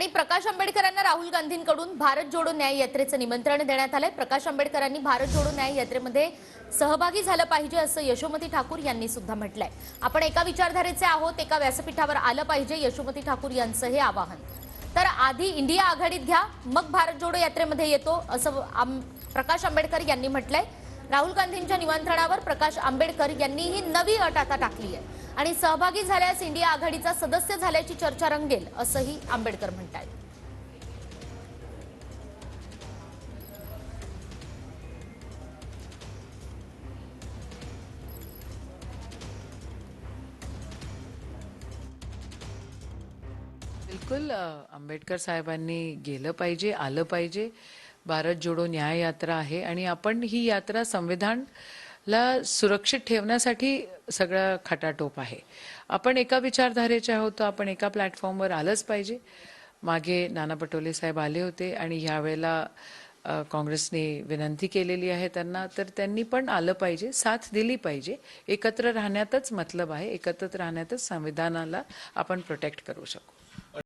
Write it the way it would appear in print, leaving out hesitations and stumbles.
आणि प्रकाश आंबेडकरांना राहुल गांधींकडून भारत जोडो न्याय यात्रेचं निमंत्रण देण्यात आलंय। प्रकाश आंबेडकरांनी भारत जोडो न्याय यात्रेमध्ये सहभागी झालं पाहिजे असं यशोमती ठाकूर यांनी सुद्धा म्हटलंय। आपण एका विचारधारेचे आहोत, एका व्यासपीठावर आलं पाहिजे, यशोमती ठाकूर यांचं हे आवाहन। तर आधी इंडिया आघाडीत घ्या, मग भारत जोडो यात्रेमध्ये येतो असं प्रकाश आंबेडकर यांनी म्हटलंय। राहुल गांधींच्या निमंत्रणावर प्रकाश आंबेडकर यांनी ही नवी अट आता टाकली आहे आणि सहभागी झाल्यास इंडिया आघाडीचा सदस्य झाल्याची चर्चा रंगेल असंही आंबेडकर म्हणतात। बिलकुल आंबेडकर साहेबांनी गेलं पाहिजे, आलं पाहिजे। भारत जोडो न्याय यात्रा आहे आणि आपण ही यात्रा संविधानला सुरक्षित ठेवण्यासाठी सगळं खटाटोप आहे। आपण एका विचारधारेचे आहोत, तर आपण एका प्लॅटफॉर्मवर आलंच पाहिजे। मागे नाना पटोले साहेब आले होते आणि यावेळेला काँग्रेसने विनंती केलेली आहे त्यांना, तर त्यांनी पण आलं पाहिजे, साथ दिली पाहिजे। एकत्र राहण्यातच मतलब आहे, एकत्र राहण्यातच संविधानाला आपण प्रोटेक्ट करू शकू।